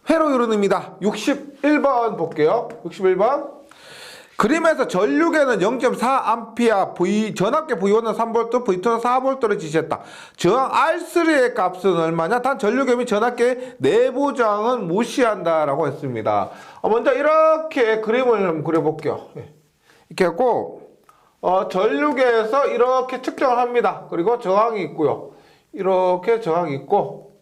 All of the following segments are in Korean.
회로 이론입니다. 61번 볼게요. 61번. 그림에서 전류계는 0.4A, 전압계 V1은 3V, V2는 4V를 지시했다. 저항 R3의 값은 얼마냐? 단 전류계 및 전압계 내부 저항은 무시한다라고 했습니다. 먼저 이렇게 그림을 한번 그려볼게요. 이렇게 하고 전류계에서 이렇게 측정을 합니다. 그리고 저항이 있고요. 이렇게 저항이 있고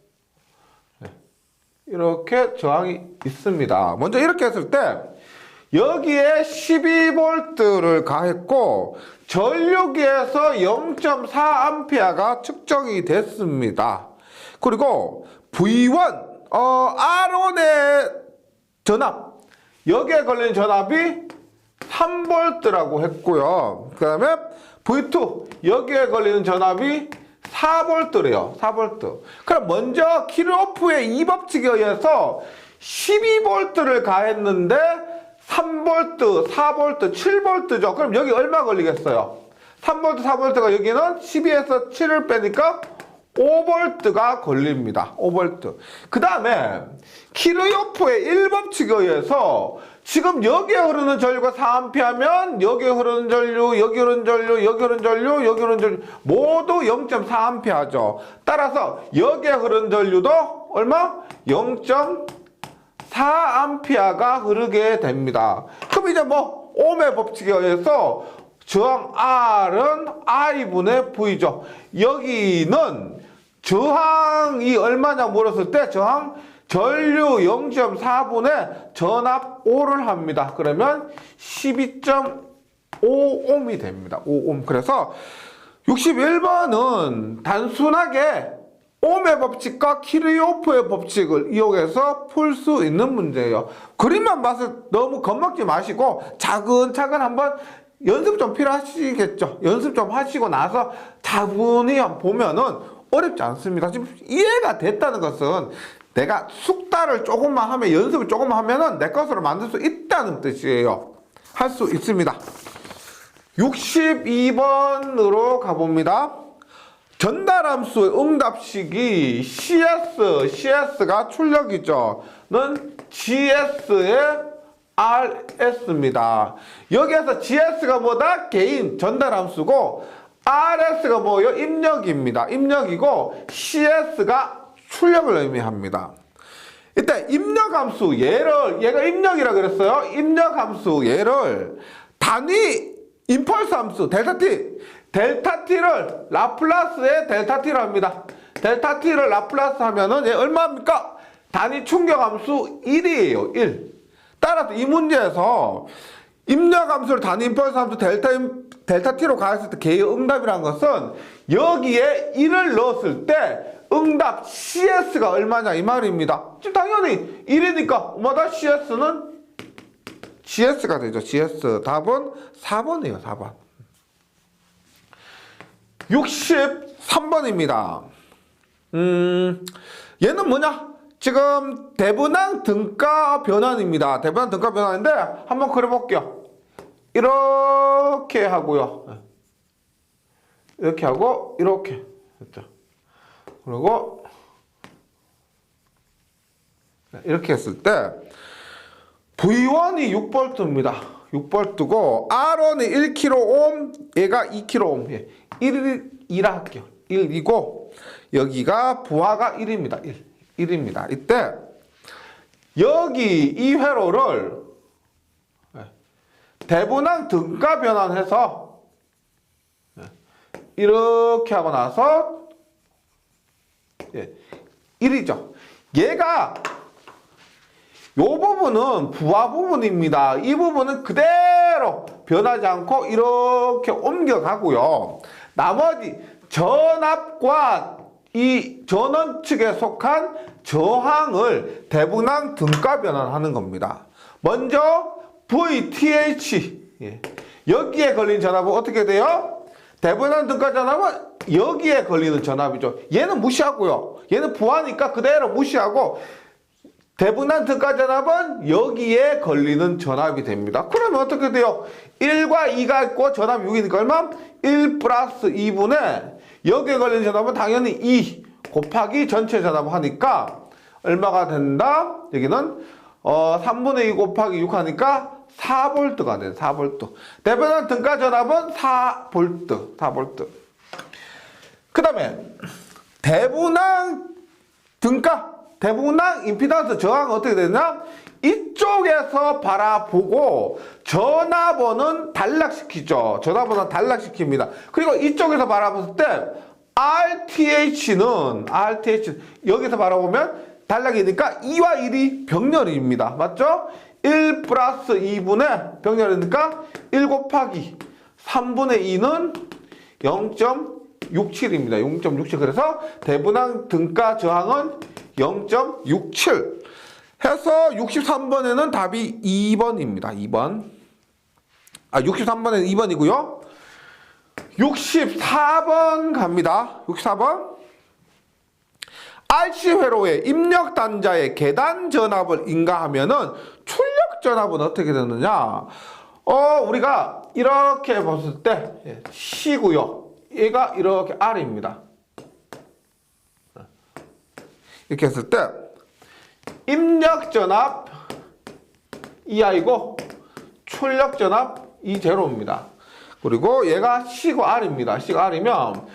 이렇게 저항이 있습니다. 먼저 이렇게 했을 때 여기에 12V를 가했고 전류기에서 0.4A가 측정이 됐습니다. 그리고 V1 R1의 전압, 여기에 걸린 전압이 3V라고 했고요. 그 다음에 V2 여기에 걸리는 전압이 4V래요. 4V. 그럼 먼저 키르호프의 이 법칙에 의해서 12V를 가했는데 3V, 4V, 7V죠. 그럼 여기 얼마 걸리겠어요? 3V, 4V가 여기는 12에서 7을 빼니까 5V가 걸립니다. 5V. 그 다음에 키르호프의 1법칙에 의해서 지금 여기에 흐르는 전류가 4A면 여기에 흐르는 전류, 여기 흐르는 전류, 여기 흐르는 전류, 여기 흐르는 전류 모두 0.4A죠. 따라서 여기에 흐르는 전류도 얼마? 0.4A가 흐르게 됩니다. 그럼 이제 옴의 법칙에 의해서 저항 R은 I분의 V죠. 여기는 저항이 얼마냐 물었을 때 저항 전류 0.4분의 전압 5를 합니다. 그러면 12.5옴이 됩니다. 5옴. 그래서 61번은 단순하게 옴의 법칙과 키르호프의 법칙을 이용해서 풀 수 있는 문제예요. 그림만 봐서 너무 겁먹지 마시고 차근차근 한번 연습 좀 필요하시겠죠. 연습 좀 하시고 나서 차분히 보면은 어렵지 않습니다. 지금 이해가 됐다는 것은 내가 숙달을 조금만 하면, 연습을 조금만 하면은 내 것으로 만들 수 있다는 뜻이에요. 할 수 있습니다. 62번으로 가봅니다. 전달함수의 응답식이 CS가 출력이죠. 는 GS의 RS입니다. 여기에서 GS가 뭐다? 개인 전달함수고 RS가 뭐요? 입력입니다. 입력이고 CS가 출력을 의미합니다. 이때 입력함수 얘가 입력이라 그랬어요. 입력함수 얘를 단위 임펄스 함수 델타 t를 라플라스의 델타 t로 합니다. 델타 t를 라플라스 하면은 얘 얼마입니까? 단위 충격함수 1이에요. 1. 따라서 이 문제에서 입력함수를 단위 임펄스 함수 델타 t로 가했을 때 걔의 응답이란 것은 여기에 1을 넣었을 때 응답 CS가 얼마냐 이 말입니다. 지금 당연히 1이니까 뭐다? CS는 GS가 되죠. GS. 답은 4번이에요. 4번. 63번입니다. 얘는 뭐냐? 지금 대분항 등가 변환입니다. 대분항 등가 변환인데 한번 그려볼게요. 이렇게 하고요. 이렇게 하고 이렇게 됐죠. 그리고 이렇게 했을 때 V1이 6V입니다. 6V고 R1이 1kΩ, 얘가 2kΩ. 1이라 할게요. 1이고 여기가 부하가 1입니다. 1입니다. 이때 여기 이 회로를 대분항 등가 변환해서 이렇게 하고 나서 1이죠. 얘가 요 부분은 부하 부분입니다. 이 부분은 그대로 변하지 않고 이렇게 옮겨가고요. 나머지 전압과 이 전원 측에 속한 저항을 대분항 등가 변환하는 겁니다. 먼저 VTH 여기에 걸린 전압은 어떻게 돼요? 대분항 등가 전압은 여기에 걸리는 전압이죠. 얘는 무시하고요. 얘는 부하니까 그대로 무시하고 대분항 등가 전압은 여기에 걸리는 전압이 됩니다. 그러면 어떻게 돼요? 1과 2가 있고 전압 6이니까 얼마? 1 플러스 2분의 여기에 걸리는 전압은 당연히 2 곱하기 전체 전압 하니까 얼마가 된다? 여기는 3분의 2 곱하기 6 하니까 4V가 돼. 4V. 대분한 등가 전압은 4V. 그 다음에 대분한 등가, 대분한 임피던스 저항은 어떻게 되냐? 이쪽에서 바라보고 전압원은 단락시키죠. 전압원은 단락시킵니다. 그리고 이쪽에서 바라봤을 때 RTH는 여기서 바라보면 단락이니까 2와 1이 병렬입니다. 맞죠? 1 플러스 2분의 병렬이니까 1 곱하기 3분의 2는 0.67입니다. 0.67. 그래서 대분한 등가 저항은 0.67 해서 63번에는 답이 2번입니다. 2번. 63번에는 2번이고요. 64번 갑니다. 64번. RC 회로의 입력 단자의 계단 전압을 인가하면은 출력 전압은 어떻게 되느냐? 우리가 이렇게 봤을 때 C고요. 얘가 이렇게 R입니다. 이렇게 했을 때 입력 전압 EI고 출력 전압 E0입니다. 그리고 얘가 C고 R입니다. C가 R이면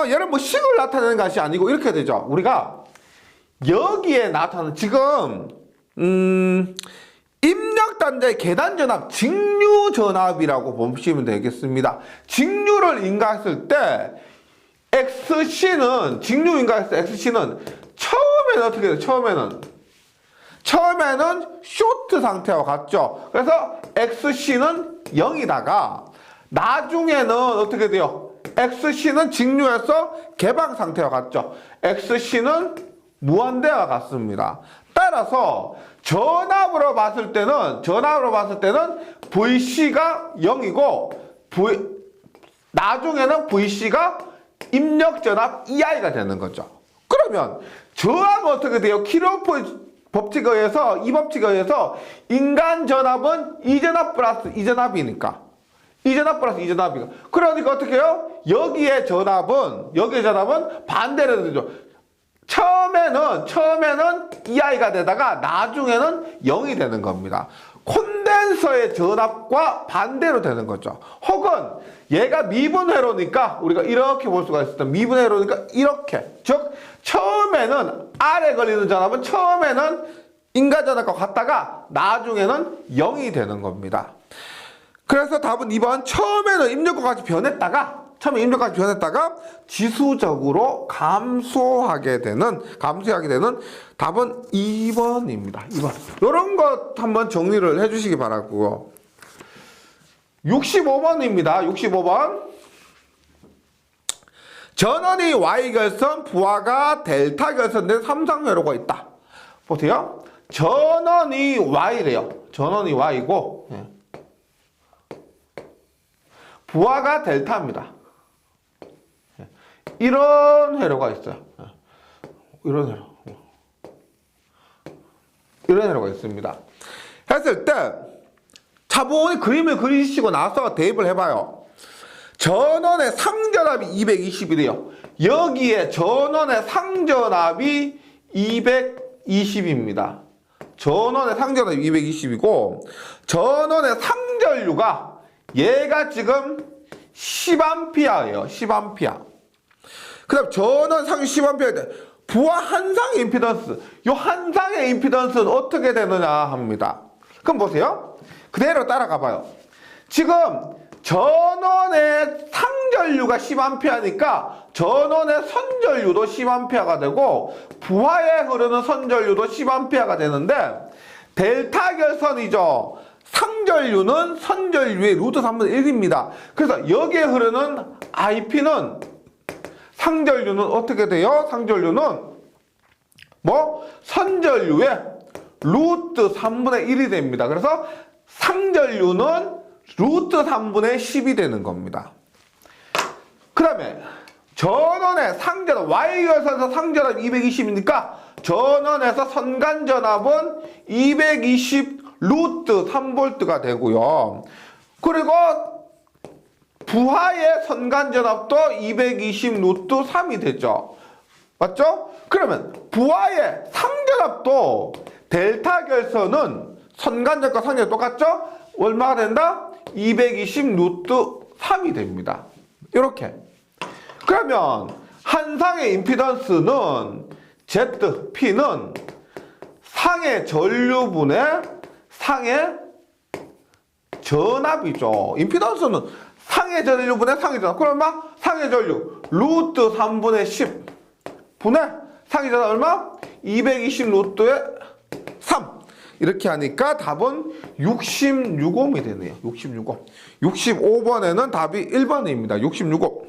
얘는 뭐 식을 나타내는 것이 아니고 이렇게 되죠. 우리가 여기에 나타나는 지금 입력 단자의 계단 전압 직류 전압이라고 보시면 되겠습니다. 직류를 인가했을 때 XC는 직류 인가했을 때 XC는 처음에는 어떻게 돼요? 처음에는 쇼트 상태와 같죠. 그래서 XC는 0이다가 나중에는 어떻게 돼요? XC는 직류에서 개방 상태와 같죠. XC는 무한대와 같습니다. 따라서 전압으로 봤을 때는 VC가 0이고 나중에는 VC가 입력 전압 EI가 되는 거죠. 그러면 저항은 어떻게 돼요? 킬로프 법칙에 의해서 이 법칙에 의해서 인간 전압은 이전압 플러스 이전압이니까 이전압 플러스 이전압이니까 그러니까 어떻게 해요? 여기에 전압은 반대로 되죠. 처음에는 EI가 되다가 나중에는 0이 되는 겁니다. 콘덴서의 전압과 반대로 되는 거죠. 혹은 얘가 미분회로니까 우리가 이렇게 볼 수가 있었던 미분회로니까 이렇게 즉 처음에는 R에 걸리는 전압은 처음에는 인가전압과 같다가 나중에는 0이 되는 겁니다. 그래서 답은 2번 처음에는 입력과 같이 변했다가 지수적으로 감소하게 되는 답은 2번입니다. 2번. 이런 것 한번 정리를 해주시기 바라고요. 65번입니다. 65번. 전원이 Y결선, 부하가 델타 결선된 삼상회로가 있다. 보세요. 전원이 Y래요. 전원이 Y고 부하가 델타입니다. 이런 회로가 있어요. 이런 회로가 있습니다. 했을 때 차분히 그림을 그리시고 나서 대입을 해봐요. 전원의 상전압이 220이래요. 여기에 전원의 상전압이 220입니다. 전원의 상전압이 220이고 전원의 상전류가 얘가 지금 10A예요. 10A. 그 다음 전원 상위 10A인데 부하 한상의 임피던스. 이 한상의 임피던스는 어떻게 되느냐 합니다. 그럼 보세요. 그대로 따라가 봐요. 지금 전원의 상전류가 10A니까 전원의 선전류도 10A가 되고 부하에 흐르는 선전류도 10A가 되는데 델타 결선이죠. 상전류는 선전류의 루트 3분의 1입니다. 그래서 여기에 흐르는 IP는 상전류는 어떻게 돼요? 상전류는 선전류의 루트 3분의 1이 됩니다. 그래서 상전류는 루트 3분의 10이 되는 겁니다. 그 다음에 전원의 상전압 Y결선에서 상전압 220이니까 전원에서 선간전압은 220 루트 3V가 되고요. 그리고 부하의 선간전압도 220 루트 3이 되죠. 맞죠? 그러면 부하의 상전압도 델타 결선은 선간접과 상전압 똑같죠? 얼마가 된다? 220 루트 3이 됩니다. 이렇게. 그러면 한 상의 임피던스는 ZP는 상의 전류분의 상의 전압이죠. 임피던스는 상의 전류분의 상의 전압. 그럼 얼마? 상의 전류 루트 3분의 10 분의 상의 전압 얼마? 220 루트의 3. 이렇게 하니까 답은 66옴이 되네요. 66옴. 65번에는 답이 1번입니다. 66옴.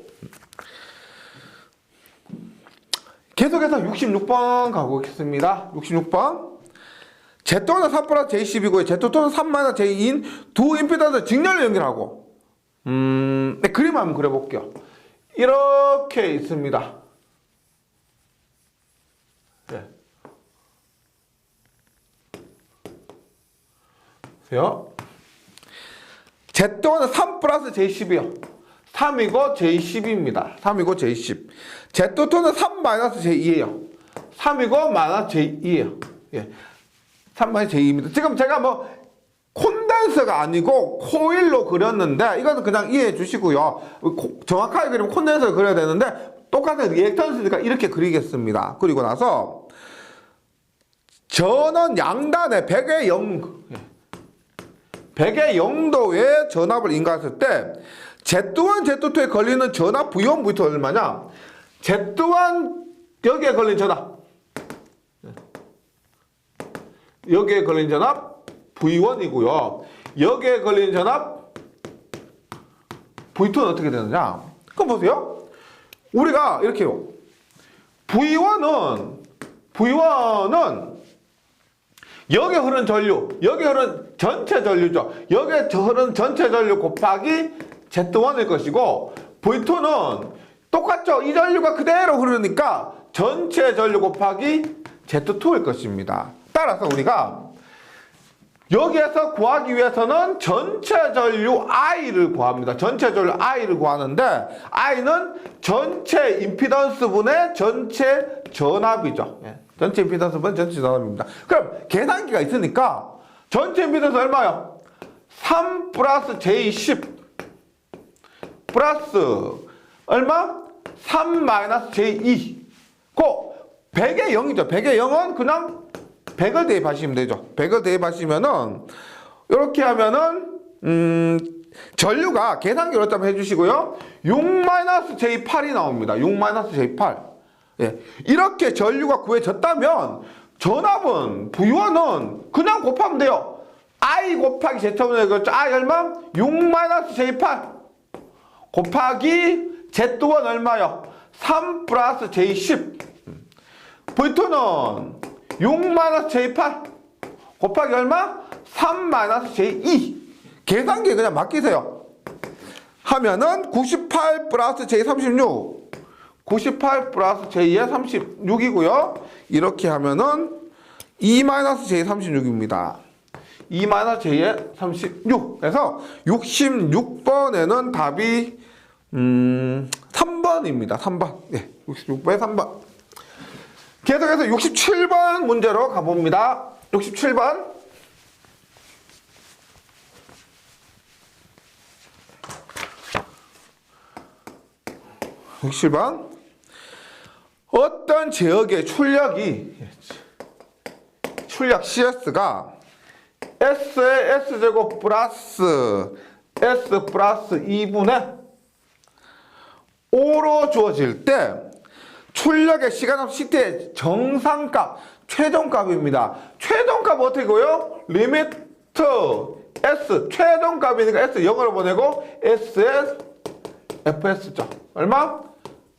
계속해서 66번 가보겠습니다. 66번. Z 또는 3 플러스 J10이고요. Z 또는 3 마이너스 J2인 두 임피던스 직렬을 연결하고 네, 그림 한번 그려볼게요. 이렇게 있습니다. 네. 보세요. Z1은 3 플러스 J10이요. 3이고 J10입니다. 3이고 J10. Z2는 3 마이너스 J2예요. 3이고 마이너스 J2예요. 예. 3 마이너스 J2입니다. 지금 제가 뭐 콘덴서가 아니고 코일로 그렸는데 이거는 그냥 이해해 주시고요. 정확하게 그리면 콘덴서를 그려야 되는데 똑같은 리액턴스니까 이렇게 그리겠습니다. 그리고 나서 전원 양단에 100의 0도의 전압을 인가했을 때 Z1, Z2에 걸리는 전압 V1, V2 얼마냐? Z1 여기에 걸린 전압 여기에 걸린 전압 V1이고요. 여기에 걸린 전압 V2는 어떻게 되느냐? 그럼 보세요. 우리가 이렇게요. V1은 여기에 흐르는 전류, 여기에 흐르는 전체 전류죠. 여기에 흐르는 전체 전류 곱하기 Z1일 것이고 V2는 똑같죠. 이 전류가 그대로 흐르니까 전체 전류 곱하기 Z2일 것입니다. 따라서 우리가 여기에서 구하기 위해서는 전체 전류 I를 구합니다. 전체 전류 I를 구하는데 I는 전체 임피던스분의 전체 전압이죠. 예. 전체 임피던스분의 전체 전압입니다. 그럼 계산기가 있으니까 전체 임피던스 얼마요? 3 플러스 J10 플러스 얼마? 3 마이너스 J2 고 100의 0이죠. 100의 0은 그냥 100을 대입하시면 되죠. 100을 대입하시면은 이렇게 하면은 전류가 계산기로 한번 해주시고요. 6-J8이 나옵니다. 6-J8. 예. 이렇게 전류가 구해졌다면 전압은 V1은 그냥 곱하면 돼요. I 곱하기 Z1을 그렇죠. I 얼마? 6-J8 곱하기 Z1 얼마요? 3 플러스 J10. V2는 6-J8 곱하기 얼마? 3-J2. 계산기에 그냥 맡기세요. 하면은 98 플러스 J36. 98 플러스 J의 36이고요. 이렇게 하면은 2-J36입니다. 2-J의 36. 그래서 66번에는 답이 3번입니다. 3번. 네, 66번에 3번. 계속해서 67번 문제로 가봅니다. 67번. 어떤 제역의 출력 CS가 S의 S제곱 플러스 S 플러스 2분의 5로 주어질 때 출력의 시간함수 Ct의 정상값, 최종값입니다. 최종값 어떻게 고요? 리미트 S, 최종값이니까 S 0으로 보내고 S의 FS죠. 얼마?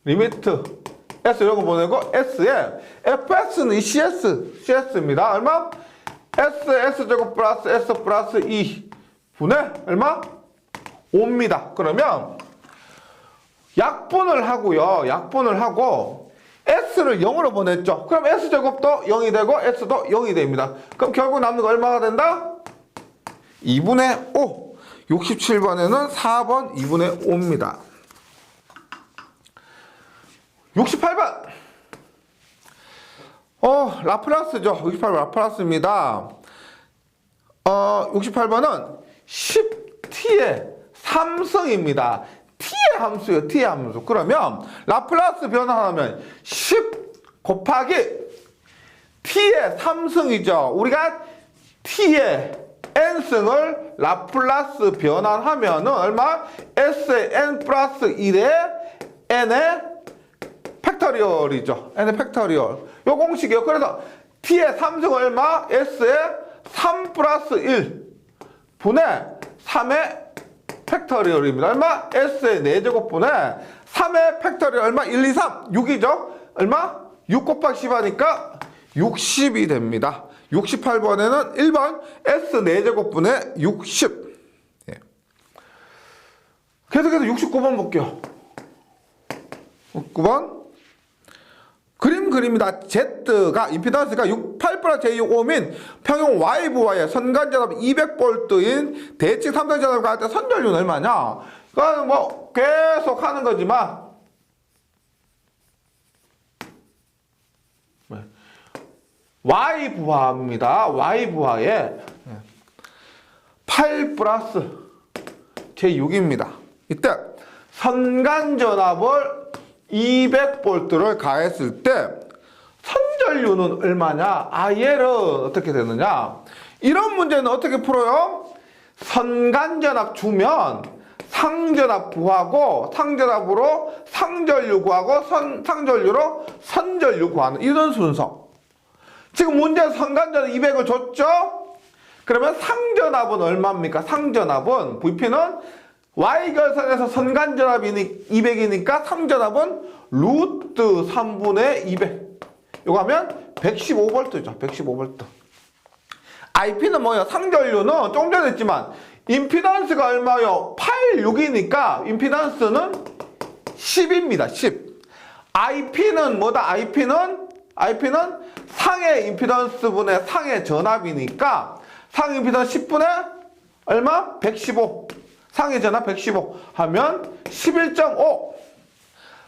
리미트 S 0으로 보내고 S의 FS는 이 CS입니다. 얼마? S제곱 플러스 S 플러스 2 분의 얼마? 5입니다. 그러면 약분을 하고 S를 0으로 보냈죠. 그럼 S제곱도 0이 되고 S도 0이 됩니다. 그럼 결국 남는 거 얼마가 된다? 2분의 5. 67번에는 4번 2분의 5입니다. 68번. 라플라스죠. 68번 라플라스입니다. 68번은 10t의 3승입니다. t의 함수예요. t의 함수. 그러면 라플라스 변환하면 10 곱하기 t의 3승이죠. 우리가 t의 n승을 라플라스 변환하면 얼마? s의 n 플러스 1의 n의 팩터리얼이죠. n의 팩터리얼. 요 공식이요. 그래서 t의 3승 얼마? s의 3 플러스 1 분의 3의 팩터리얼입니다. 얼마? s의 4제곱 분의 3의 팩터리얼 얼마? 1, 2, 3. 6이죠. 얼마? 6 곱하기 10 하니까 60이 됩니다. 68번에는 1번 s 4제곱 분의 60. 예. 계속해서 69번 볼게요. 69번 그림 그립니다. Z가 임피던스가 8+J5인 평형 Y부와의 선간전압 200V인 대칭 삼성전압을 가할 때 선전류는 얼마냐? 그건 뭐 계속 하는 거지만 Y부하입니다. Y부하에 8+J6입니다. 이때 선간전압을 200V를 가했을 때 선전류는 얼마냐? 얘를 어떻게 되느냐? 이런 문제는 어떻게 풀어요? 선간전압 주면 상전압 구하고 상전압으로 상전류 구하고 상전류로 선전류 구하는 이런 순서. 지금 문제 선간전압 200을 줬죠? 그러면 상전압은 얼마입니까? 상전압은 VP는 Y결선에서 선간전압이 200이니까 상전압은 루트 3분의 200. 요거 하면 115V죠. 115V. IP는 뭐예요? 상전류는 좀 전에 했지만 임피던스가 얼마요? 8, 6이니까 임피던스는 10입니다. 10. IP는 뭐다? IP는 상의 임피던스 분의 상의 전압이니까 상 임피던스 10분의 얼마? 115. 상의 전압 115 하면 11.5.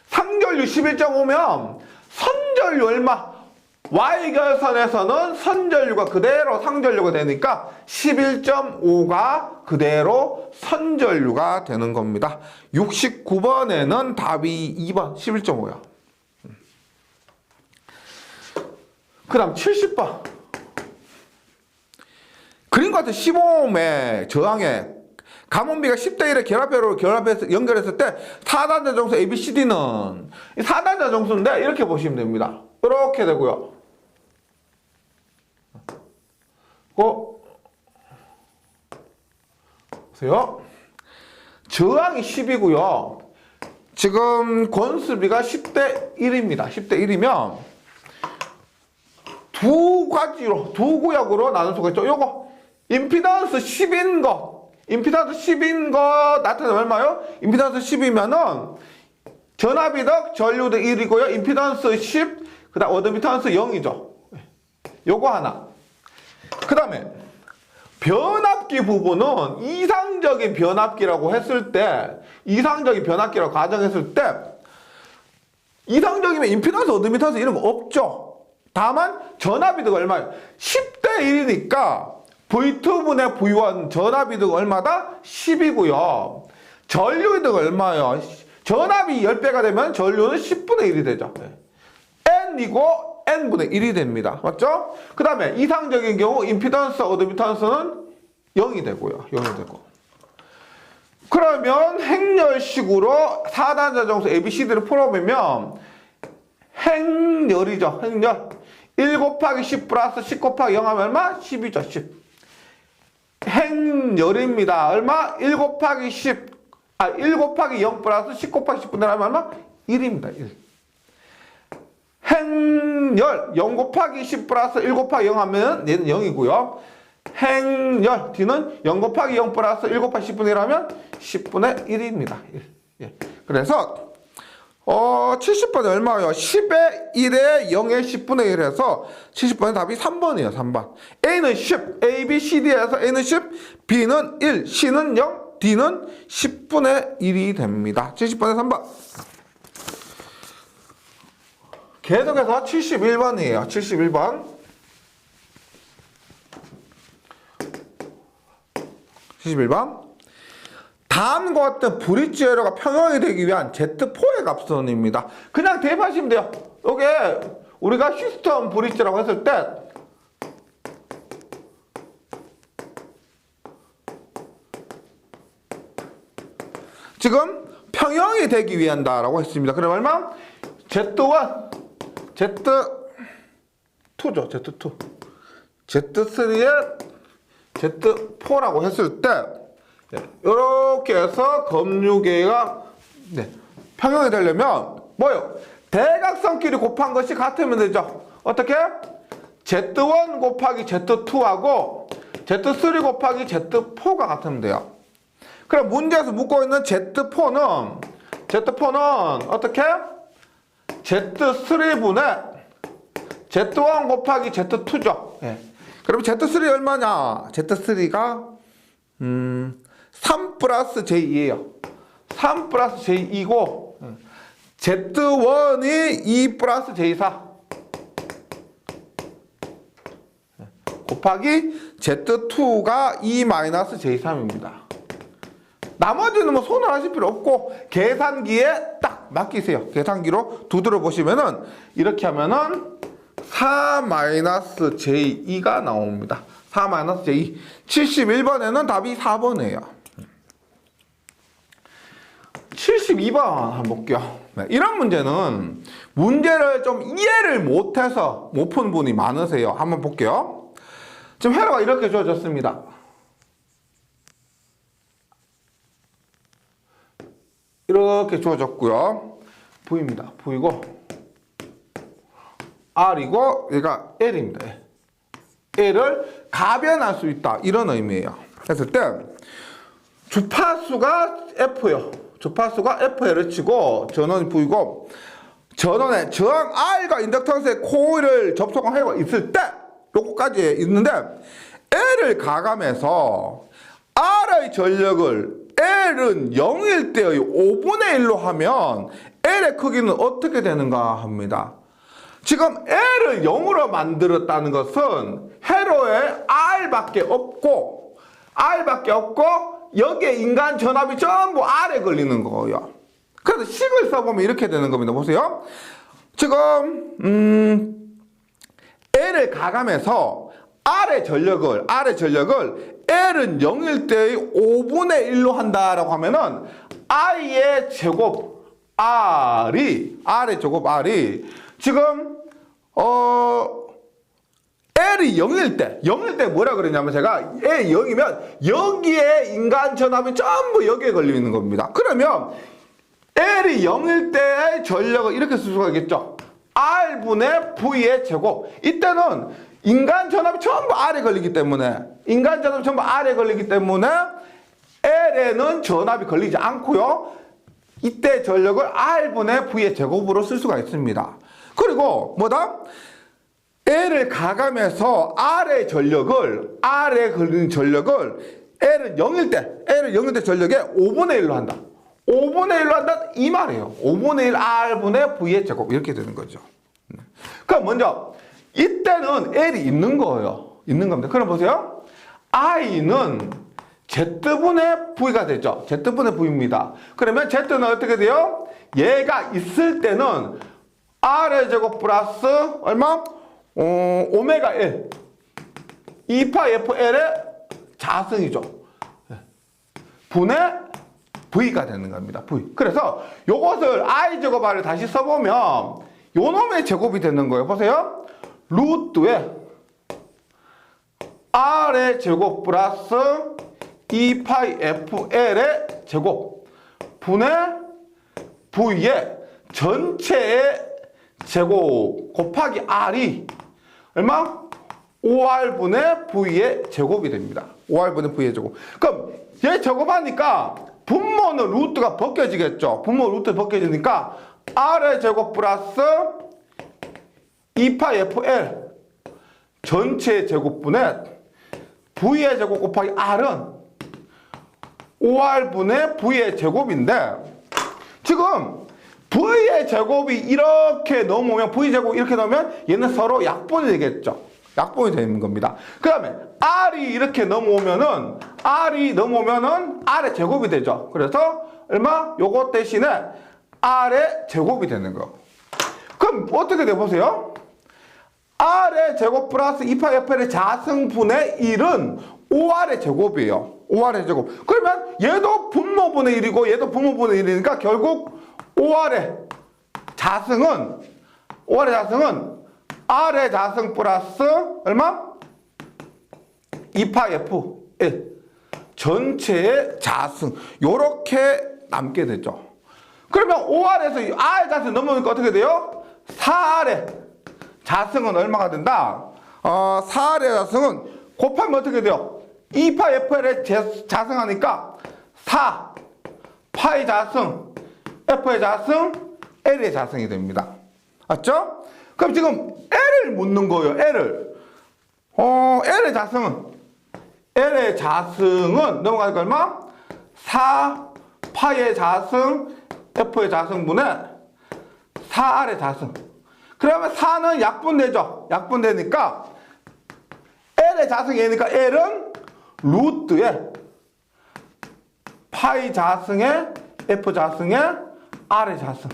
상전류 11.5면 선전류 얼마? Y결선에서는 선전류가 그대로 상전류가 되니까 11.5가 그대로 선전류가 되는 겁니다. 69번에는 답이 2번 11.5야. 그 다음 70번. 그림과 같은 15옴의 저항에 가몬비가 10대 1의 결합회로 결합해서 연결했을 때 4단자 정수 ABCD는 4단자 정수인데 이렇게 보시면 됩니다. 이렇게 되고요. 보세요. 저항이 10이고요. 지금 권수비가 10대 1입니다. 10대 1이면 두 구역으로 나눌 수가 있죠. 요거 임피던스 10인 거. 임피던스 10인 거 나타내면 얼마요? 임피던스 10이면은 전압이득 전류도 1이고요. 임피던스 10, 그 다음 어드미턴스 0이죠. 요거 하나. 그 다음에 변압기 부분은 이상적인 변압기라고 했을 때, 이상적인 변압기라고 가정했을 때, 이상적이면 임피던스, 어드미턴스 이런 거 없죠. 다만 전압이득 얼마예요? 10대 1이니까 V2분의 V1 전압이득 얼마다? 10이고요. 전류이득 얼마예요? 전압이 10배가 되면 전류는 10분의 1이 되죠. N이고 N분의 1이 됩니다. 맞죠? 그 다음에 이상적인 경우 임피던스, 어드미턴스는 0이 되고요. 0이 되고. 그러면 행렬식으로 4단자 정수 ABCD를 풀어보면 행렬이죠. 행렬. 1 곱하기 10 플러스 10 곱하기 0 하면 얼마? 10이죠. 10. 행렬입니다. 얼마? 1 곱하기 0 플러스 10 곱하기 10분의 하면 얼마? 1입니다. 1. 행렬 0 곱하기 10 플러스 1 곱하기 0 하면 얘는 0이고요. 행렬 D는 0 곱하기 0 플러스 1 곱하기 10분의 1 하면 10분의 1입니다. 1. 예. 그래서 70번이 얼마예요? 10의 1에 0의 10분의 1 해서 70번의 답이 3번이에요. 3번. A는 10, A, B, C, D에서 A는 10, B는 1, C는 0, D는 10분의 1이 됩니다. 70번의 3번. 계속해서 71번이에요. 71번. 71번. 다음과 같은 브릿지 에러가 평형이 되기 위한 Z4의 값은입니다. 그냥 대입하시면 돼요. 이게 우리가 휴스턴 브릿지라고 했을 때 지금 평형이 되기 위한다라고 했습니다. 그럼 얼마? Z1, Z2죠. Z2. Z3에 Z4라고 했을 때 이렇게 해서 검유계가 평형이 되려면 뭐요? 대각선끼리 곱한 것이 같으면 되죠. 어떻게? Z1 곱하기 Z2하고 Z3 곱하기 Z4가 같으면 돼요. 그럼 문제에서 묻고 있는 Z4는 어떻게? Z3분의 Z1 곱하기 Z2죠. 그럼 Z3 얼마냐? Z3가 3 플러스 J2예요. 3 플러스 J2고 Z1이 2 플러스 J4 곱하기 Z2가 2 마이너스 J3입니다. 나머지는 뭐 손을 하실 필요 없고 계산기에 딱 맡기세요. 계산기로 두드려 보시면은 이렇게 하면은 4 마이너스 J2가 나옵니다. 4 마이너스 J2. 71번에는 답이 4번이에요. 72번 한번 볼게요. 이런 문제는 문제를 좀 이해를 못해서 못 푼 분이 많으세요. 한번 볼게요. 지금 회로가 이렇게 주어졌습니다. 이렇게 주어졌고요. V입니다. V고 R이고 얘가 L입니다. L을 가변할 수 있다. 이런 의미예요. 했을 때 주파수가 F요. 주파수가 F를 치고 전원이 V고 전원에 저항 R과 인덕턴스의 코일을 접촉한 회로가 있을 때 요거까지 있는데 L을 가감해서 R의 전력을 L은 0일 때의 5분의 1로 하면 L의 크기는 어떻게 되는가 합니다. 지금 L을 0으로 만들었다는 것은 회로에 R밖에 없고 여기에 인간 전압이 전부 R에 걸리는 거예요. 그래서 식을 써보면 이렇게 되는 겁니다. 보세요. 지금 L을 가감해서 R의 전력을 L은 0일 때의 5분의 1로 한다라고 하면은 I의 제곱 R의 제곱 지금 L이 0일 때 뭐라 그러냐면 제가 L 0이면 여기에 인간 전압이 전부 여기에 걸리는 겁니다. 그러면 L이 0일 때의 전력을 이렇게 쓸 수가 있겠죠. R분의 V의 제곱. 이때는 인간 전압이 전부 R에 걸리기 때문에 L에는 전압이 걸리지 않고요. 이때 전력을 R분의 V의 제곱으로 쓸 수가 있습니다. 그리고 뭐다? L을 가감해서 R에 걸리는 전력을 L은 0일 때 전력의 5분의 1로 한다. 5분의 1로 한다 이 말이에요. 5분의 1 R분의 V의 제곱 이렇게 되는 거죠. 그럼 먼저 이때는 L이 있는 거예요. 있는 겁니다. 그럼 보세요. I는 Z분의 V가 되죠. Z분의 V입니다. 그러면 Z는 어떻게 돼요? 얘가 있을 때는 R의 제곱 플러스 얼마? 오메가 L 2파 FL의 자승이죠. 분의 V가 되는 겁니다. V. 그래서 요것을 I 제곱 R을 다시 써보면 요 놈의 제곱이 되는 거예요. 보세요. 루트에 R의 제곱 플러스 2파이 FL의 제곱 분의 V의 전체의 제곱 곱하기 R이 얼마? 5R분의 V의 제곱이 됩니다. 5R분의 V의 제곱. 그럼 얘 제곱하니까 분모는 루트가 벗겨지겠죠. 분모 루트 벗겨지니까 R의 제곱 플러스 2파이 FL 전체 제곱분의 V의 제곱 곱하기 R은 5R분의 V의 제곱인데 지금 V의 제곱이 이렇게 넘어오면 V 제곱 이렇게 넣으면 얘는 서로 약분이 되겠죠. 약분이 되는 겁니다. 그 다음에 R이 이렇게 넘어오면은 R의 제곱이 되죠. 그래서 얼마? 요거 대신에 R의 제곱이 되는 거. 그럼 어떻게 돼 보세요? R의 제곱 플러스 2파 FL의 자승분의 1은 5R의 제곱이에요. 5R의 제곱. 그러면 얘도 분모분의 1이고 얘도 분모분의 1이니까 결국 5R의 자승은 R의 자승 플러스 얼마? 2파 F1 전체의 자승 요렇게 남게 되죠. 그러면 5R에서 R의 자승 넘어오니까 어떻게 돼요? 4R의 자승은 얼마가 된다? 4R의 자승은 곱하면 어떻게 돼요? 2파 FL의 자승하니까 4 파의 자승 F의 자승 L의 자승이 됩니다. 맞죠? 그럼 지금 L을 묻는 거예요. L의 자승은 넘어가니까 얼마? 4 파의 자승 F의 자승분의 4R의 자승. 그러면 4는 약분되죠. 약분되니까 L의 자승이 얘니까 L은 루트에 파이 자승에 F 자승에 R의 자승.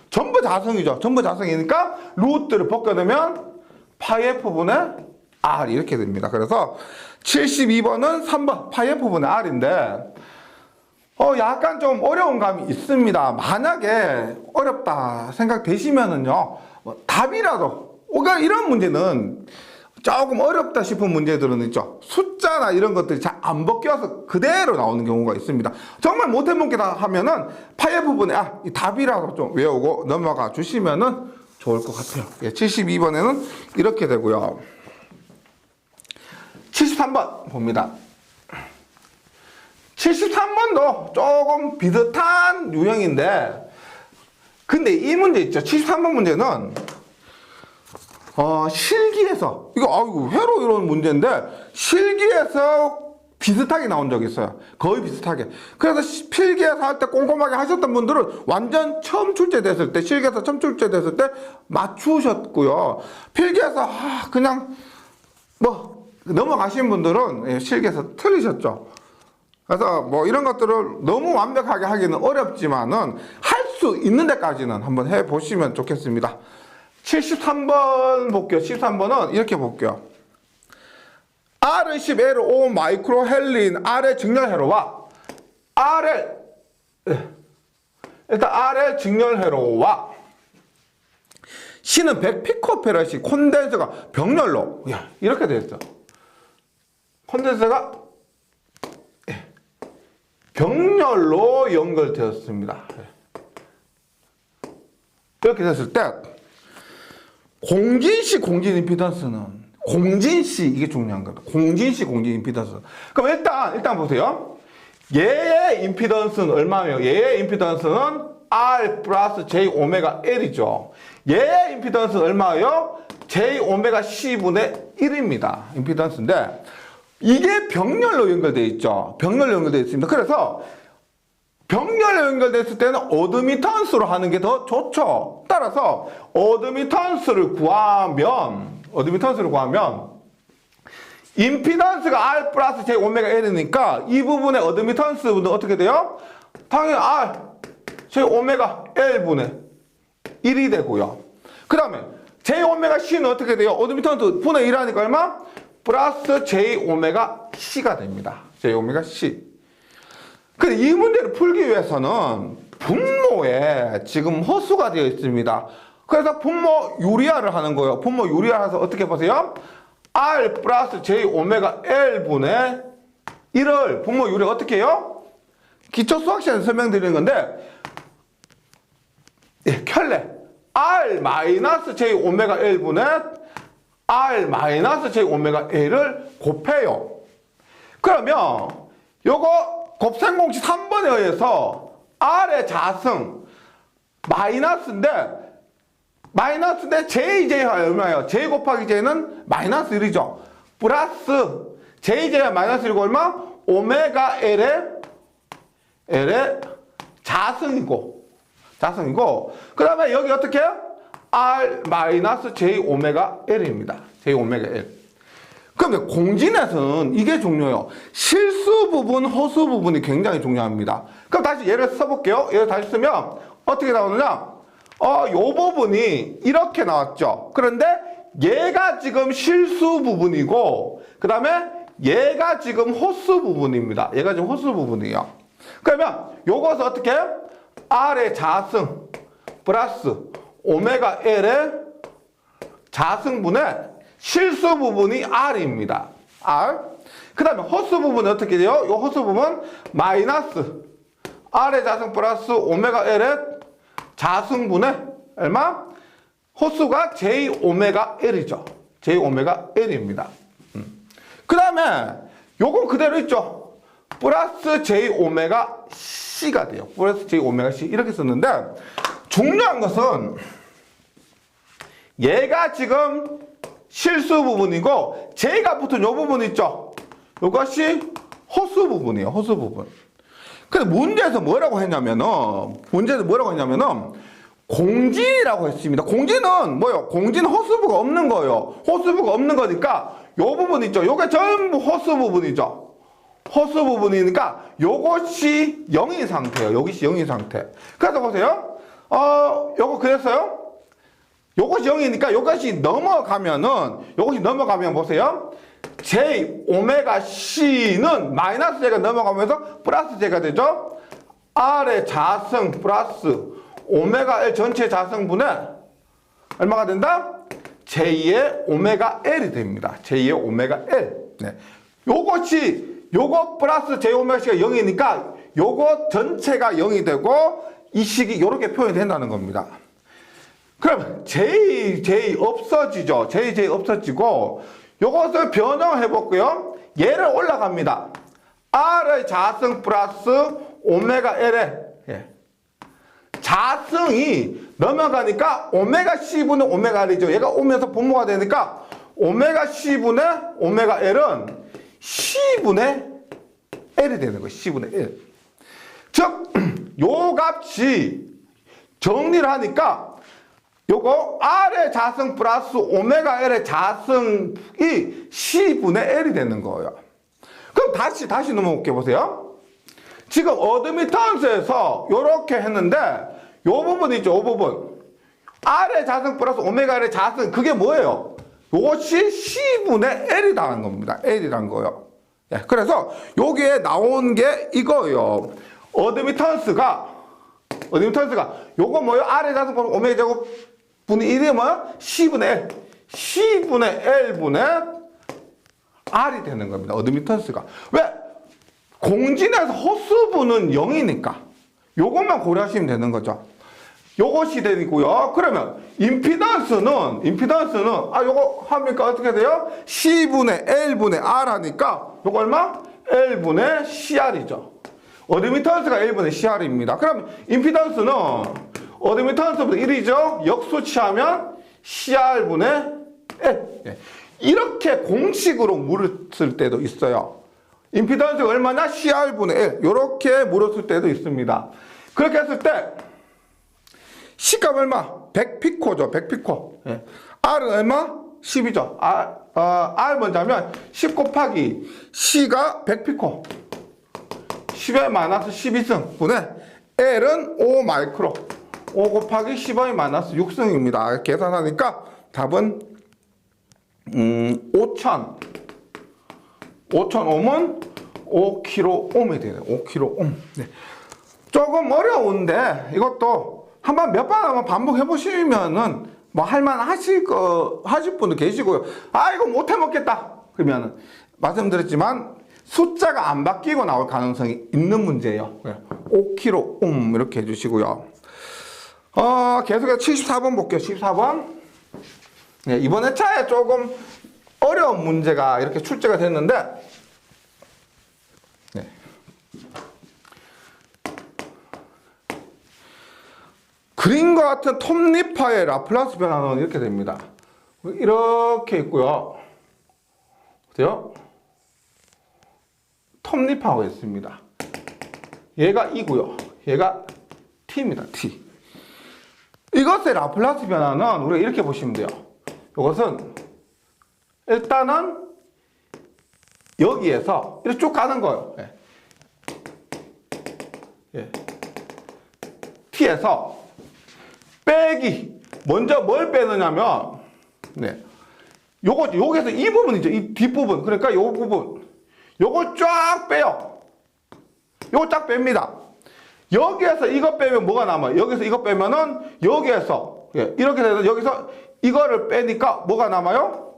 전부 자승이죠. 전부 자승이니까 루트를 벗겨내면 파이 F분의 R 이렇게 됩니다. 그래서 72번은 3번 파이 F분의 R인데 약간 좀 어려운 감이 있습니다. 만약에 어렵다 생각되시면은요, 답이라도, 그러니까 이런 문제는 조금 어렵다 싶은 문제들은 있죠. 숫자나 이런 것들이 잘 안 벗겨서 그대로 나오는 경우가 있습니다. 정말 못해먹겠다 하면은 파이 부분에 이 답이라도 좀 외우고 넘어가 주시면은 좋을 것 같아요. 72번에는 이렇게 되고요. 73번 봅니다. 73번도 조금 비슷한 유형인데, 근데 이 문제 있죠. 73번 문제는 실기에서 이거 회로 이런 문제인데 실기에서 비슷하게 나온 적이 있어요. 거의 비슷하게. 그래서 필기에서 할 때 꼼꼼하게 하셨던 분들은 완전 처음 출제됐을 때, 실기에서 처음 출제됐을 때 맞추셨고요. 필기에서 그냥 넘어가신 분들은 실기에서 틀리셨죠. 그래서 이런 것들을 너무 완벽하게 하기는 어렵지만은 할 수 있는 데까지는 한번 해보시면 좋겠습니다. 73번 볼게요. 73번은 이렇게 볼게요. R은 10, L은 5 마이크로 헬린 R의 직렬 회로와 R의 직렬 회로와 C는 100 피코페럿이 콘덴서가 병렬로 이렇게 되어 있죠. 콘덴서가 병렬로 연결되었습니다. 이렇게 됐을 때 공진시 공진 임피던스는 공진시 이게 중요한 겁니다. 공진시 공진 임피던스. 그럼 일단 보세요. 얘의 임피던스는 얼마예요? 얘의 임피던스는 R 플러스 J 오메가 L이죠. 얘의 임피던스는 얼마예요? J 오메가 C분의 1입니다. 임피던스인데 이게 병렬로 연결되어 있죠. 병렬로 연결되어 있습니다. 그래서 병렬로 연결됐을 때는 어드미턴스로 하는 게 더 좋죠. 따라서 어드미턴스를 구하면 임피던스가 R 플러스 J 오메가 L이니까 이 부분의 어드미턴스는 어떻게 돼요? 당연히 R J 오메가 L분의 1이 되고요. 그 다음에 J 오메가 C는 어떻게 돼요? 어드미턴스 분의 1 하니까 얼마? 플러스 J 오메가 C가 됩니다. J 오메가 C. 근데 이 문제를 풀기 위해서는 분모에 지금 허수가 되어 있습니다. 그래서 분모 유리화를 하는 거예요. 분모 유리화해서 어떻게 보세요? R 플러스 J 오메가 L분의 1을 분모 유리화 어떻게 해요? 기초 수학 시간에 설명드리는 건데 켤레 R 마이너스 J 오메가 L분의 R 마이너스 J 오메가 L을 곱해요. 그러면 요거 곱셈공식 3번에 의해서 R의 자승 마이너스인데 JJ가 얼마예요? J 곱하기 J는 마이너스 1이죠. 플러스 JJ가 마이너스 1이고 얼마? 오메가 L의 자승이고 자승이고, 그 다음에 여기 어떻게 해요? R 마이너스 J 오메가 L입니다. J 오메가 L. 그러면 공진에서는 이게 중요해요. 실수 부분, 허수 부분이 굉장히 중요합니다. 그럼 다시 예를 써볼게요. 예를 다시 쓰면 어떻게 나오느냐? 요 부분이 이렇게 나왔죠. 그런데 얘가 지금 실수 부분이고, 그 다음에 얘가 지금 호수 부분입니다. 얘가 지금 호수 부분이에요. 그러면 요것을 어떻게 해요? R의 자승 플러스 오메가 L의 자승분의 실수 부분이 R입니다. R. 그 다음에 호수 부분은 어떻게 돼요? 요 호수 부분 마이너스 R의 자승 플러스 오메가 L의 자승분의 얼마? 호수가 J 오메가 L이죠. J 오메가 L입니다. 그 다음에 요건 그대로 있죠. 플러스 J 오메가 C가 돼요. 플러스 J 오메가 C 이렇게 썼는데 중요한 것은 얘가 지금 실수 부분이고 J가 붙은 요 부분 있죠. 요것이 호수 부분이에요. 호수 부분. 근데 문제에서 뭐라고 했냐면은 공진이라고 했습니다. 공진은 뭐요? 공진 호수부가 없는 거예요. 호수부가 없는 거니까 요 부분 있죠. 요게 전부 호수 부분이죠. 호수 부분이니까 요것이 0인 상태예요. 요것이 0인 상태. 그래서 보세요. 요거 그랬어요? 요것이 0이니까 요것이 넘어가면 보세요. J 오메가 C는 마이너스 J가 넘어가면서 플러스 J가 되죠. R의 자승 플러스 오메가 L 전체 자승분의 얼마가 된다? J의 오메가 L이 됩니다. J의 오메가 L. 네. 요거 플러스 J 오메가 C가 0이니까 요거 전체가 0이 되고 이 식이 이렇게 표현이 된다는 겁니다. 그럼 J 없어지죠. J 없어지고 요것을 변형해 볼게요. 얘를 올라갑니다. R의 자승 플러스 오메가 L의 자승이 넘어가니까 오메가 C분의 오메가 L이죠. 얘가 오면서 분모가 되니까 오메가 C분의 오메가 L은 C분의 L이 되는 거예요. C분의 L. 즉, 요 값이 정리를 하니까 요거 R의 자승 플러스 오메가 L의 자승이 C분의 L이 되는 거예요. 그럼 다시 넘어올게 보세요. 지금 어드미턴스에서 요렇게 했는데 요 부분 있죠. 요 부분. R의 자승 플러스 오메가 L의 자승 그게 뭐예요? 요것이 C분의 L이라는 겁니다. L이라는 거예요. 예, 그래서 여기에 나온 게 이거예요. 어드미턴스가 요거 뭐예요? R의 자승 플러스 오메가 제곱 분의 1이 뭐야? C분의 L. C분의 L분의 R이 되는 겁니다. 어드미턴스가. 왜? 공진에서 호수분은 0이니까 요것만 고려하시면 되는 거죠. 요것이 되고요. 그러면 임피던스는 요거 합니까? 어떻게 돼요? C분의 L분의 R 하니까 요거 얼마? L분의 CR이죠. 어드미턴스가 L분의 CR입니다. 그럼 임피던스는 어드미턴스보다 1이죠. 역수치하면 CR분의 L. 이렇게 공식으로 물었을 때도 있어요. 임피던스가 얼마냐? CR분의 L. 이렇게 물었을 때도 있습니다. 그렇게 했을 때 C값 얼마? 100피코죠. 100피코. R은 얼마? 10이죠. R 먼저 하면 10 곱하기 C가 100피코. 10의 마이너스 12승 분의 L은 5 마이크로. 5 곱하기 10의 마이너스 6승입니다. 계산하니까 답은 5000옴은 5kΩ이 되네요. 5kΩ. 네. 조금 어려운데 이것도 한번 몇 번 한번 반복해 보시면은 뭐 할만 하실 분도 계시고요. 이거 못해 먹겠다 그러면은 말씀드렸지만 숫자가 안 바뀌고 나올 가능성이 있는 문제예요. 5kΩ 이렇게 해주시고요. 계속해서 74번 볼게요. 74번. 네, 이번 회차에 조금 어려운 문제가 이렇게 출제가 됐는데, 네. 그림과 같은 톱니파의 라플라스 변화는 이렇게 됩니다. 이렇게 있고요. 보세요. 톱니파가 있습니다. 얘가 E고요. 얘가 T입니다. T. 이것의 라플라스 변화는 우리가 이렇게 보시면 돼요. 이것은 일단은 여기에서 이렇게 쭉 가는 거예요. 예. 예. t에서 빼기. 먼저 뭘 빼느냐면, 네. 여기서 이 부분이죠. 이 뒷부분. 그러니까 요 부분. 요걸 쫙 빼요. 요거 쫙 뺍니다. 여기에서 이거 빼면 뭐가 남아요? 여기서 이거 빼면은 여기에서, 예. 이렇게 돼서 여기서 이거를 빼니까 뭐가 남아요?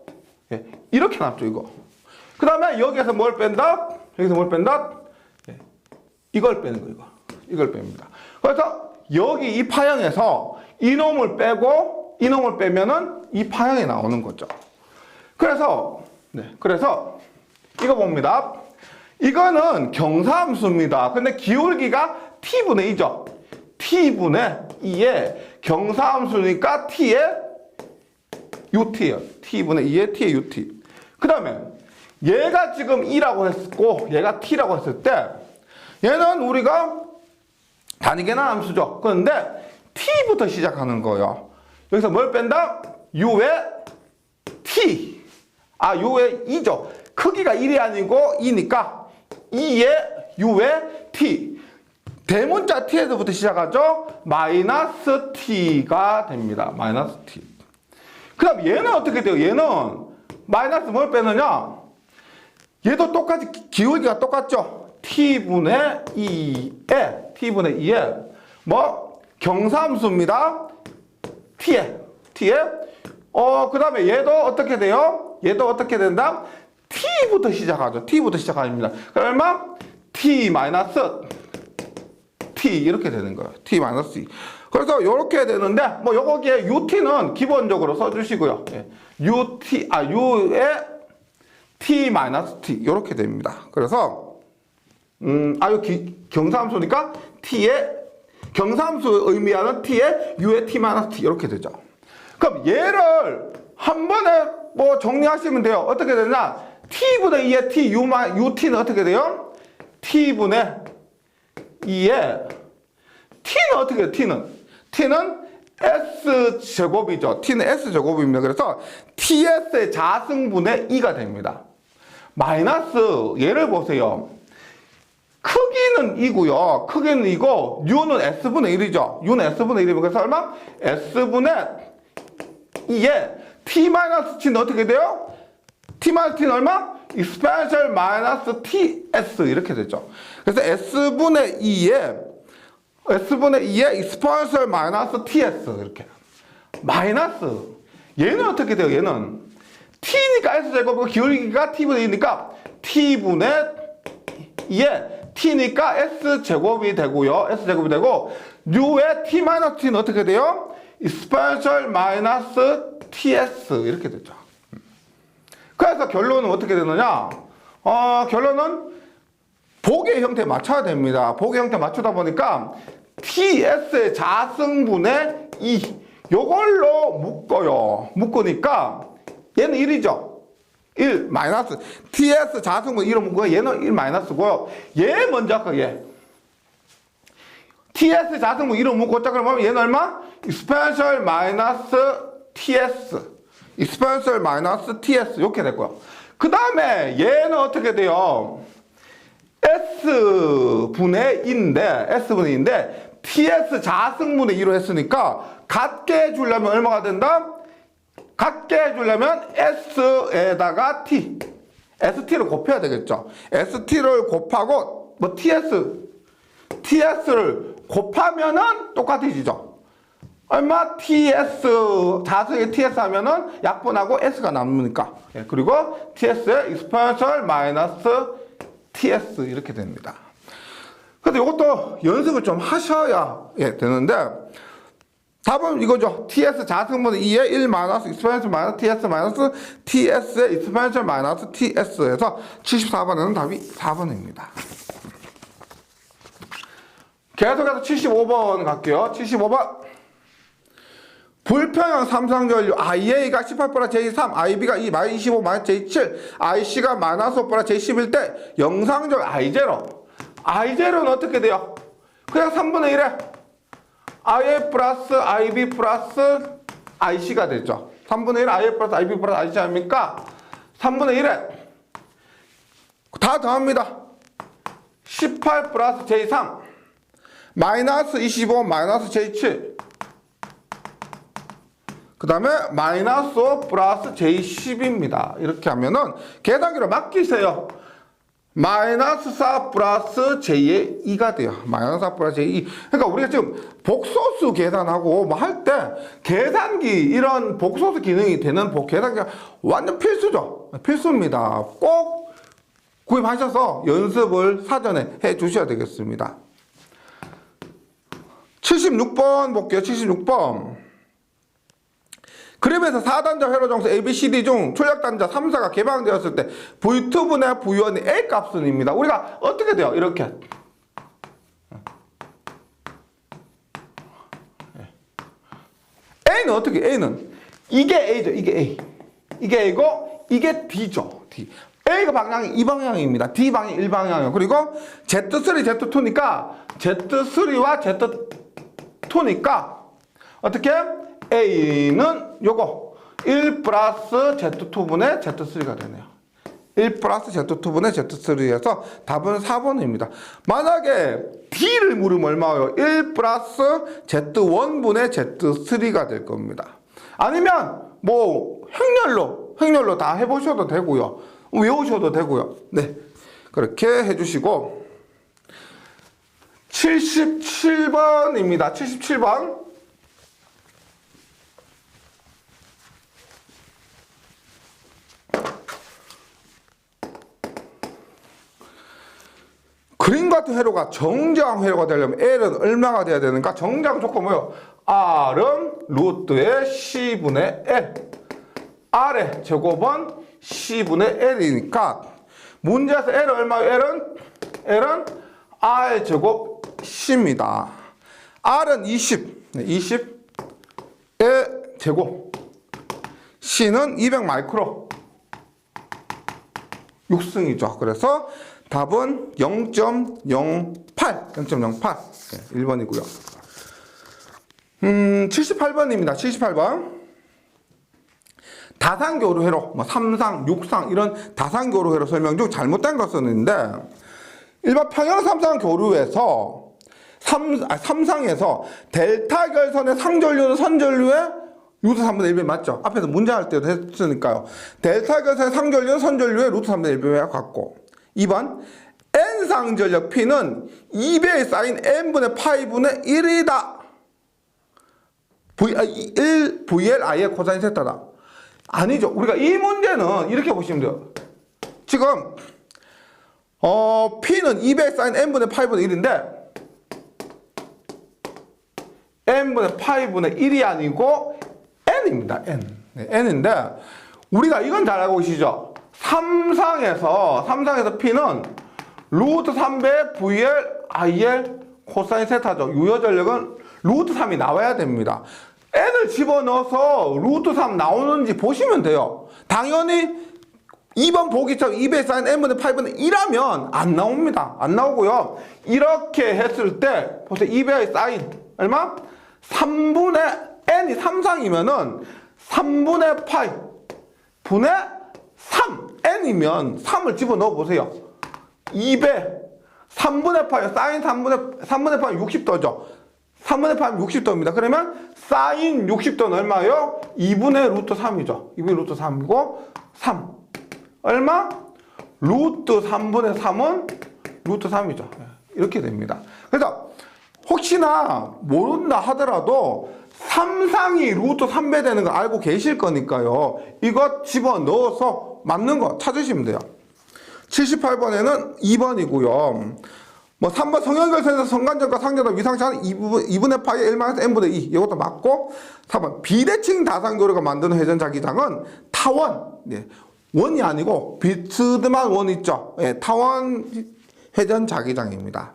예. 이렇게 남죠, 이거. 그 다음에 여기에서 뭘 뺀다? 여기서 뭘 뺀다? 예. 이걸 빼는 거, 이거. 이걸 뺍니다. 그래서 여기 이 파형에서 이놈을 빼고 이놈을 빼면은 이 파형이 나오는 거죠. 그래서 이거 봅니다. 이거는 경사함수입니다. 근데 기울기가 t분의 2죠. t분의 2의 경사함수니까 t의 ut예요. t분의 2의 t의 ut. 그 다음에 얘가 지금 2라고 했고 얘가 t라고 했을 때 얘는 우리가 단위계나 함수죠. 그런데 t부터 시작하는 거예요. 여기서 뭘 뺀다? u의 t. u의 2죠. 크기가 1이 아니고 2니까 2의 u의 t. 대문자 t에서부터 시작하죠. 마이너스 t가 됩니다. 마이너스 t. 그 다음 얘는 어떻게 돼요? 얘는 마이너스 뭘 빼느냐? 얘도 똑같이 기울기가 똑같죠. t분의 2에 뭐 경사함수입니다. t에 그 다음에 얘도 어떻게 돼요? 얘도 어떻게 된다? t부터 시작하죠. t부터 시작합니다. 그러면 t 마이너스 t 이렇게 되는 거예요. t 마이너스 t. 그래서 이렇게 되는데 뭐 여기에 ut는 기본적으로 써주시고요. 예. u의 t 마이너스 t 이렇게 됩니다. 그래서 경사함수니까 t의 경사함수 의미하는 t의 u의 t 마이너스 t 이렇게 되죠. 그럼 얘를 한 번에 뭐 정리하시면 돼요. 어떻게 되냐? t분의 2의 t ut는 어떻게 돼요? t분의 2의 t는 어떻게 돼요? t는 s제곱이죠. t는 s제곱입니다. 그래서 ts의 자승분의 2가 됩니다. 마이너스 얘를 보세요. 크기는 2고요. 크기는 2고 u는 s분의 1이죠. u는 s분의 1이면 그래서 얼마? s분의 2에 t-t는 어떻게 돼요? t-t는 얼마? exponential 마이너스 ts 이렇게 되죠. 그래서 s분의 2에 exponential 마이너스 ts 이렇게 마이너스 얘는 어떻게 돼요? 얘는 t니까 s제곱이고 기울기가 t분의 2니까 t분의 2에 t니까 s제곱이 되고요. s제곱이 되고 u의 t-t는 어떻게 돼요? exponential 마이너스 ts 이렇게 되죠. 그래서 결론은 어떻게 되느냐? 결론은 복의 형태에 맞춰야 됩니다. 복의 형태에 맞추다 보니까 ts의 자승분의 2 요걸로 묶어요. 묶으니까 얘는 1이죠. 1 마이너스 ts 자승분 1로 묶고요. 얘는 1 마이너스고요. 얘 먼저 할까 얘. ts 자승분 1로 묶고 자 그러면 얘는 얼마? exponential 마이너스 ts exponential 마이너스 ts 이렇게 됐고요. 그 다음에 얘는 어떻게 돼요? s분의 2인데 ts 자승분의 2로 했으니까 같게 해주려면 얼마가 된다? 같게 해주려면 s에다가 st를 곱해야 되겠죠. st를 곱하고 뭐 ts를 곱하면은 똑같아지죠. 얼마? ts 자수의 ts 하면은 약분하고 s가 남으니까. 예, 그리고 ts의 exponential 마이너스 ts 이렇게 됩니다. 그래서 이것도 연습을 좀 하셔야 되는데 답은 이거죠. ts 자승분의 2에 1 마이너스 exponential 마이너스 ts 마이너스 ts의 exponential 마이너스 ts에서 74번에는 답이 4번입니다. 계속해서 75번 갈게요. 75번. 불평형 삼성전류 IA가 18보다 J3, IB가 2, -25, -J7, IC가 -5보다 J11 때 영상적 I0. I0는 어떻게 돼요? 그냥 3분의 1에 IA 플러스 IB 플러스 IC가 되죠. 3분의 1 IA 플러스 IB 플러스 IC 아닙니까? 3분의 1에 다 더합니다. 18 플러스 J3 마이너스 25 마이너스 J7 그 다음에 마이너스 5 플러스 J10입니다. 이렇게 하면은 계산기로 맡기세요. 마이너스 4 플러스 J의 2가 돼요. 마이너스 4 플러스 J2. 그러니까 우리가 지금 복소수 계산하고 뭐 할 때 계산기 이런 복소수 기능이 되는 계산기가 완전 필수죠. 필수입니다. 꼭 구입하셔서 연습을 사전에 해 주셔야 되겠습니다. 76번 볼게요. 76번. 그림에서 4단자 회로 정수 ABCD 중 출력단자 3사가 개방되었을 때 V2분의 V1의 A 값은입니다. 우리가 어떻게 돼요? 이렇게. A는 어떻게? A는 이게 A죠. 이게 A. 이게 A고 이게 D죠. D. A가 방향이 이 방향입니다. D 방향이 1방향이에요. 그리고 Z3, Z2니까 Z3와 Z2니까 어떻게? A는 요거 1 플러스 Z2분의 Z3가 되네요. 1 플러스 Z2분의 Z3에서 답은 4번입니다. 만약에 D를 물으면 얼마예요? 1 플러스 Z1분의 Z3가 될 겁니다. 아니면 뭐 행렬로 다 해보셔도 되고요. 외우셔도 되고요. 네, 그렇게 해주시고 77번입니다. 77번. 그림 같은 회로가 정지항 회로가 되려면 L은 얼마가 돼야 되는가? 정지항 조건 뭐예요? R은 루트의 C분의 L. R의 제곱은 C분의 L이니까 문제에서 L은 얼마예요? L은 R의 제곱 C입니다. R은 20. 20의 제곱. C는 200 마이크로. 6승이죠. 그래서 답은 0.08. 0.08. 네, 1번이고요. 78번입니다. 78번. 다산교로 회로, 뭐 3상, 6상 이런 다산교로 회로 설명 중 잘못된 것은 있는데 일반 평형 3상 교류에서 3상에서 델타 결선의 상전류는 선전류의 루트 3분의 1배 맞죠? 앞에서 문제할 때도 했으니까요. 델타 결선의 상전류는 선전류의 루트 3분의 1배와 같고 2번 N상전력 P는 2배에 쌓인 N분의 파이분의 1이다. VLI의 코사인 세타다. 아니죠. 우리가 이 문제는 이렇게 보시면 돼요. 지금 P는 2배에 쌓인 N분의 파이분의 1인데 N분의 파이분의 1이 아니고 N입니다. N. 네, N인데 우리가 이건 잘 알고 계시죠? 3상에서 P는 루트 3배 VL, IL 코사인 세타죠. 유효전력은 루트 3이 나와야 됩니다. N을 집어넣어서 루트 3 나오는지 보시면 돼요. 당연히 2번 보기처럼 2배에 쌓인 N분의 8분의 1하면 안 나옵니다. 안 나오고요. 이렇게 했을 때 보세요. 2배에 쌓인 얼마? 3분의 N이 3상이면은 3분의 파이 분의 3 N이면 3을 집어넣어 보세요. 2배 3분의 파이 사인 3분의 파이 60도죠. 3분의 파이 60도입니다. 그러면 사인 60도는 얼마예요? 2분의 루트 3이죠. 2분의 루트 3이고 3 얼마? 루트 3분의 3은 루트 3이죠. 이렇게 됩니다. 그래서 혹시나 모른다 하더라도 3상이 루트 3배 되는 거 알고 계실 거니까요. 이거 집어넣어서 맞는 거 찾으시면 돼요. 78번에는 2번이고요. 뭐 3번 성형결선에서 성간접과 상전과 위상차는 2분의 파이 1-n분의 2 이것도 맞고 4번 비대칭 다산교류가 만드는 회전자기장은 타원 원이 아니고 비스듬한 원 있죠. 타원 회전자기장입니다.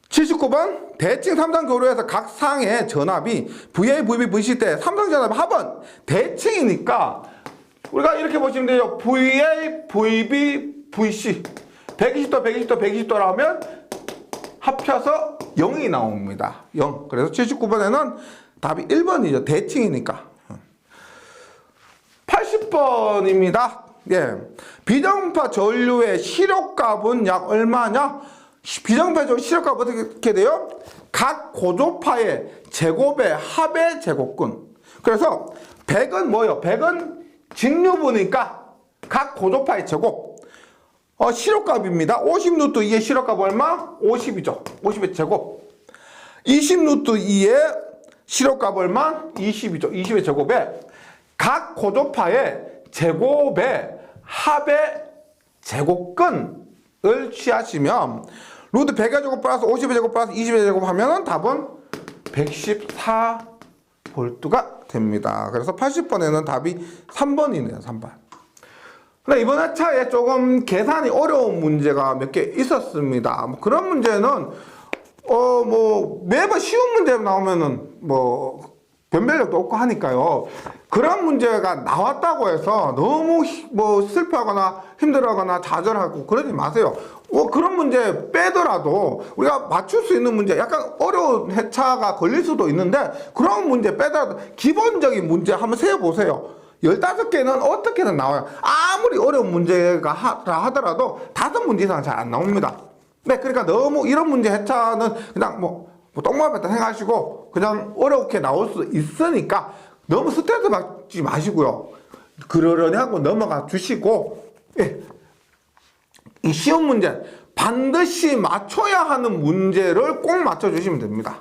79번 대칭 3상 교류에서 각 상의 전압이 VA, VB, VC 때 3상 전압 합은 대칭이니까 우리가 이렇게 보시면 돼요. VA, VB, VC 120도, 120도, 120도라면 합쳐서 0이 나옵니다. 0. 그래서 79번에는 답이 1번이죠. 대칭이니까. 80번입니다. 예. 비정파 전류의 시력값은 약 얼마냐? 비정파 전류 시력값 어떻게 돼요? 각 고조파의 제곱의 합의 제곱근. 그래서 100은 뭐예요? 100은 직류부니까 각 고조파의 제곱. 시력값입니다. 50루트 2의 시력값 얼마? 50이죠. 50의 제곱. 20루트 2의 시력값 얼마? 20이죠. 20의 제곱에 각 고조파의 제곱의 합의 제곱근을 취하시면 루트 100의 제곱 플러스 50의 제곱 플러스 20의 제곱 하면은 답은 114V가 됩니다. 그래서 80번에는 답이 3번이네요. 3번. 근데 이번 회차에 조금 계산이 어려운 문제가 몇 개 있었습니다. 뭐 그런 문제는 매번 쉬운 문제 나오면은 변별력도 없고 하니까요. 그런 문제가 나왔다고 해서 너무 슬퍼하거나 힘들어하거나 좌절하고 그러지 마세요. 그런 문제 빼더라도 우리가 맞출 수 있는 문제, 약간 어려운 회차가 걸릴 수도 있는데 그런 문제 빼더라도 기본적인 문제 한번 세워보세요. 15개는 어떻게든 나와요. 아무리 어려운 문제가 하더라도 5문제 이상은 잘 안 나옵니다. 네, 그러니까 너무 이런 문제 회차는 그냥 똥마렵다 생각하시고 그냥 어렵게 나올 수 있으니까 너무 스트레스 받지 마시고요. 그러려니 하고 넘어가 주시고, 예. 이 시험 문제 반드시 맞춰야 하는 문제를 꼭 맞춰주시면 됩니다.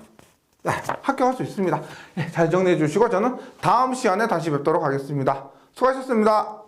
네, 합격할 수 있습니다. 예, 잘 정리해 주시고 저는 다음 시간에 다시 뵙도록 하겠습니다. 수고하셨습니다.